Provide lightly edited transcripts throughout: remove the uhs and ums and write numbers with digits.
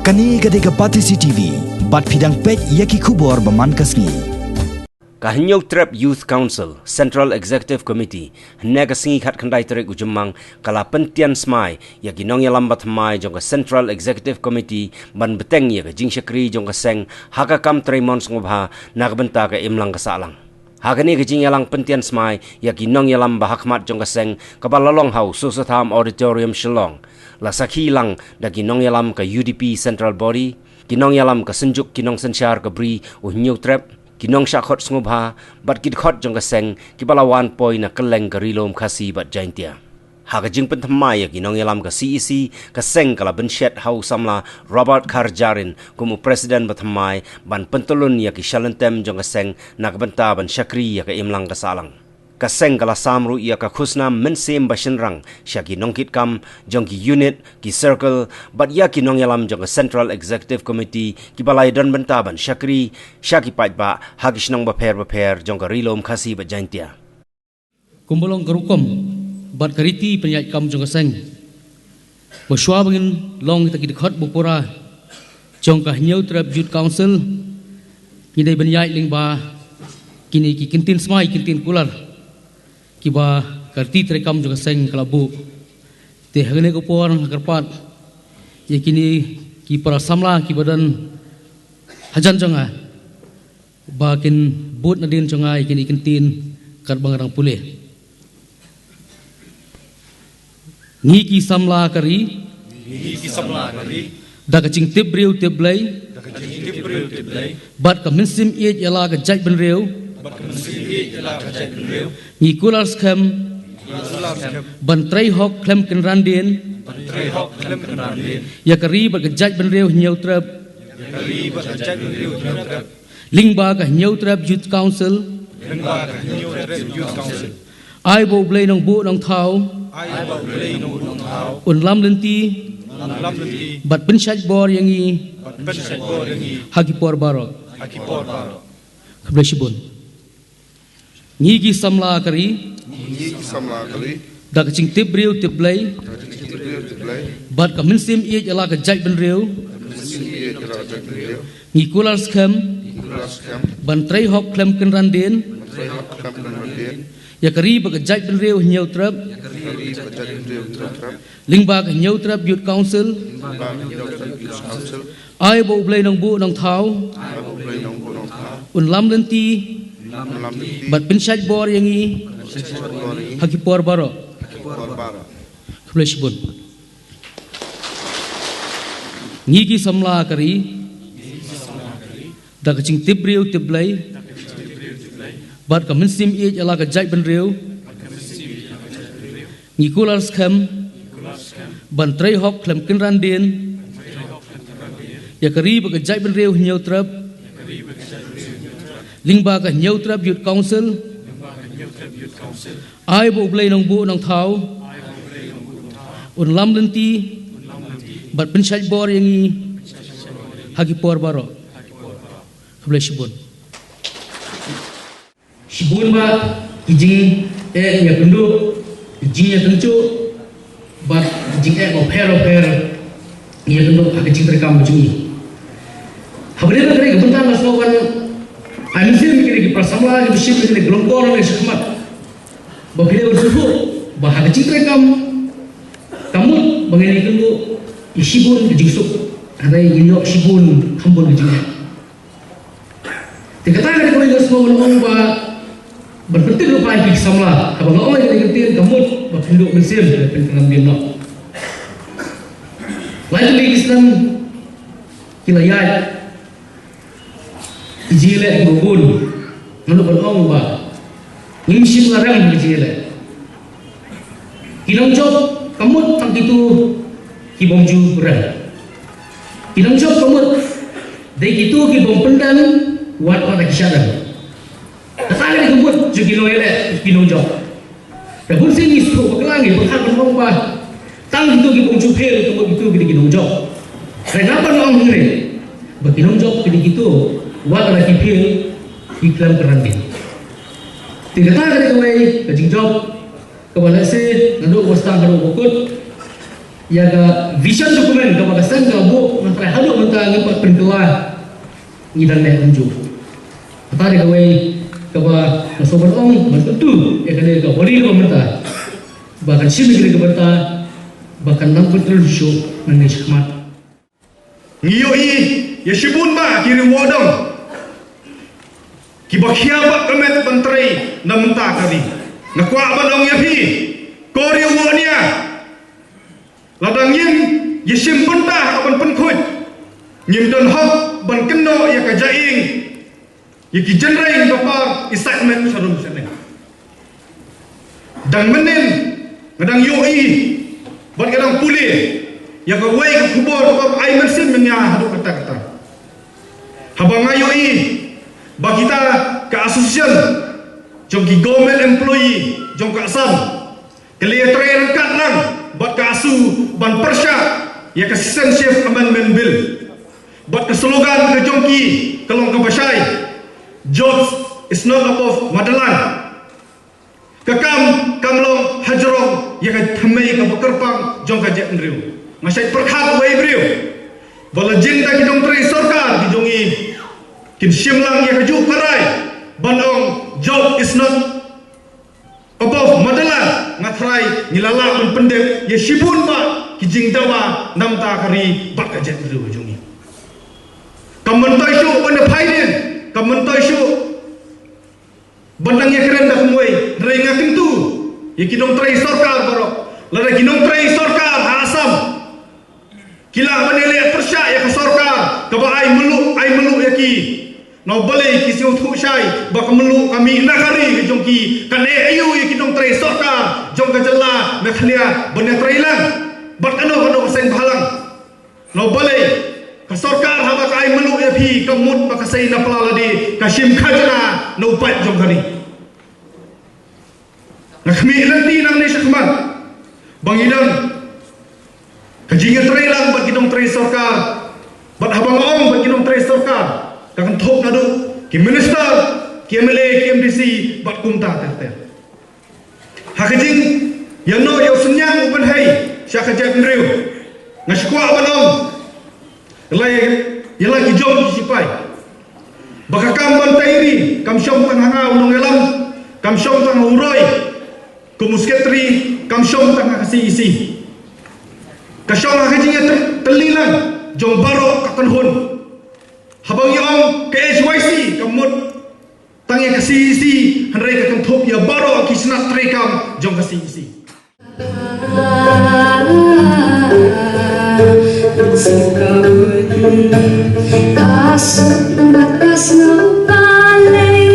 Kani gadega Patisi TV, bat fidang pek yaki kubor baman kasni. Kahinyau Trap Youth Council, Central Executive Committee, hanya kasingi kat kendai terik ujemang kala pentian smai ya ginong ya lambat mai jong Central Executive Committee ban beteng ya jing syakri jong seng haka kam Tremon sngobha nak benta ke imlang kasalang. Hagani ke jing yalang pentian smai ya ginong ya lamba hakmat jong seng kabalalong hau Susatham Auditorium Shillong. Lasaki lang da ginong ya lam ke UDP Central Body, ginong ya lam ke senjuk ginong sensyar ke bri uhinyau Trap kinong syakot sngubha bat kidkhot jong kaseng kibalawan poi na keleng gerilom khasi bat jaintia haga jing penthamai kinong yalam ka CEC kaseng kala benshet hau samla Robert Karjarin kumu presiden bathamai ban pentulun ya ki shalentem jong kaseng nak benta ban syakri ya ka imlang kasalang kaseng kala samru ya ka khusna mensem bashenrang syaki nongkit kam jong ki unit ki circle bat ya ki nong yalam jong Central Executive Committee ki balai dan bentaban syakri syaki pajba hagis nong baper jong ka rilom khasi bat jaintia kumbolong karukom bat kariti penyait kam jong kaseng bersua bangin long kita kidikhot bupura jong ka Hinyau Trap Youth Council kini penyait lingba kini ki kintin smai kintin kular kiba karti terekam juga seng kelabu te hagene ko por karpat ye kini ki para samla ki badan hajan jonga bakin but nadin jonga kini kentin kat bangarang pule ni ki samla kari da kacing tibriu tiblai bat ka minsim ye yala ka jaj ben reu ni kulars kem bantrai hok klem kenrandien ya kari ba gajaj ben reu Hinyau Trap lingba ka Hinyau Trap Youth Council ai bo blai nong bu nong thau un lam lenti bat pensyaj bor yangi hagi por baro khableshibun ngigi samla kari da kacing tibriu tiblai bat ka minsim ye jala ka jaj ben reu ngi kulars kem ban trai hok klem kenrandien ya kari ba ka jaj ben reu Hinyau Trap lingba ka Hinyau Trap Youth Council ai bo blai nong bu nong thau un lam lenti bat pensyaj bor yangi hagi por baro khableshibun ngigi samla kari da kacing tibriu tiblai bat ka minsim ye jala ka jaj ben reu ngi kulars kem ban trai hok klem kenrandien ya kari ba ka jaj ben reu Hinyau Trap lingba ka Hinyau Trap Youth Council ai bo blai nong bu nong thau un lam lenti bat pensyaj bor yangi hagi por baro khableshibun shibun ba kijing ya kundu kijing ya tencu bat kijing mo per ya kundu hagi cingrekam bujungi habane ba kare gabuntan naslogan Anjir mikir ki prasamla ki bishim mikir gelongkor oleh syahmat babile bersuhu bahagia citra kamu bangani kendu isibun kejusuk ada yang isibun kambun kejungnya dikatakan ada kalau semua orang ba berpenting lupa ki samla kalau orang yang kentin kamu bapinduk mensim pentingan bino lain lagi Islam kilayat jile gubun lalu berong ba ngimsim larang jile kinong job kamut tang itu kibomju beran kinong job kamut dai itu kibom pendan wat pada kisaran tatale kamut jugi noele kinong job rabun sini su baklangi bakal berong ba tang itu kibomju pel kamut itu kinong job kenapa nong ngene bakinong job gitu wat lagi pil iklan kerandin tidak tahu dari kawai kajing job kebalase nanduk wastang karo bukut ya ga vision dokumen ka magasan ka bu nang halu ngidang le unju atare gawe kaba nasobar ong bertutu ekale ka hori ko mata bahkan sini kele ka bahkan nang betul show nang shikmat ngiyoi yeshibun ba kiri wodong ki bakhia ba kamet bantrai namta kari nakwa badong yapi kori wonia ladang yin yeshim benda aban penkhut nyim don hok ban kenno ya ka jaing yaki jenrai bapa excitement sarum sene dan menen ngadang yoi ban kadang pulih ya ka wei ka kubor bapa ai mensin menya hadu kata-kata habang ayoi ba kita ke asosiasi jong ki government employee jong ka asam kele train kat lang bat ka asu ban persya ya ka citizenship amendment bill bat ka slogan ke jong ki kalong ka basai jobs is not above madalan kakam kamlong hajrong ya ka thamai ka bakarpang jong ka jet ndriu masai perkhat wei briu bala jinta ki jong tri sarkar ki jongi kin shimlang ya ka ju karai banong job is not above madalan ngathrai nilala men pendek ya shibun ba ki jingdawa namta kari bak ka jet ndriu jongi kamontai shu bana phaiden kamontai shu bandang ya keren dah kumoi renga kentu ya kidong trai sarkar baro lada kidong trai sarkar asam kila manele persya ya ka sarkar ka ba ai melu ya ki no bale ki siu thu shai ba ka melu kami nakari ke jongki kan ayu ya kidong trai sarkar jong ka jalla me khlia bane trai lang bat ano seng balang no bale ka sarkar haba ka ai melu ya phi ka mut ba ka sei na plaladi ka shim khajna no pat jong kari nakhmi lanti nang ni shakmat bangidang kajinga trai lang bat kidong trai sarkar bat habang ong bat kidong trai sarkar kan thok nadu ki minister ki MLA ki MDC bat kumta ter hakajing yano yo sunyang uban hai syakajak ndriu ngashkwa banong Yala ki jom ki sipai baka kam bantairi kam syom tang hangau nong elam kam syom tang uroi kumusketri kam syom tang kasi isi ka syom hajinga telilang jom baro kakan hun habang yong ke HYC kamut tang ya kasi isi hanrai ka kan thop ya baro ki snat trekam jom kasi isi Kasut batas ng palay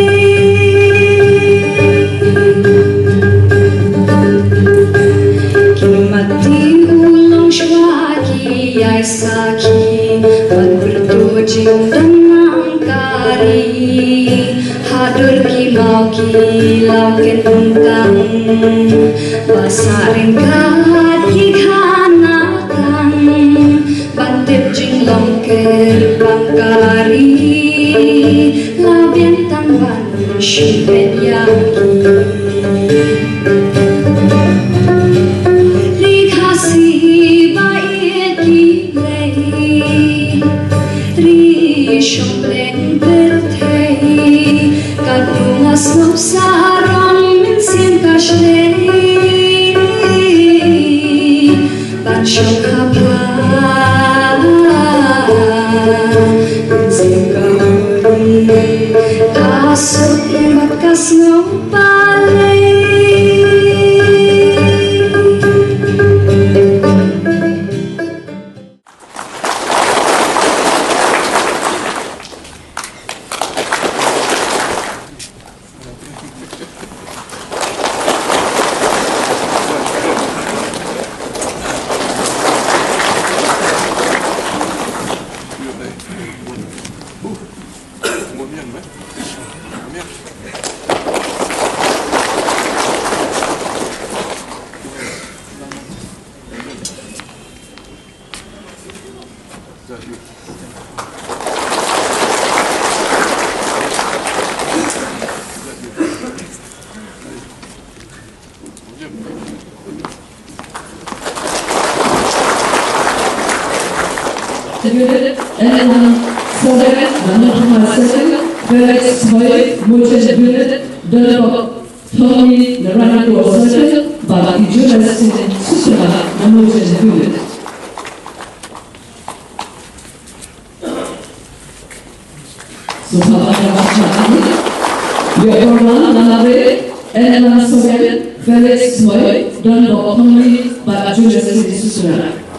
Kimati ulong syaki ay saki Pagbertujing tanang kari Hadur kimau kilau ketungkang Basaring kat kikhanatan Bantip jing longker pangkari Labian tamban syubet yaki Rikasi bait kilay Rishombleng bertay Kadungas ng sarong minsin kashlay Bansyong kapal Kasut bakas ng palay Saudara namun hasil Felix Hoy Mochen Billet Delok Tommy Narana Kuasa bagi jurus susah namun Billet. Saudara macam ya orang nalabe Ella Soviet Felix Hoy Delok Tommy bagi jurus susah.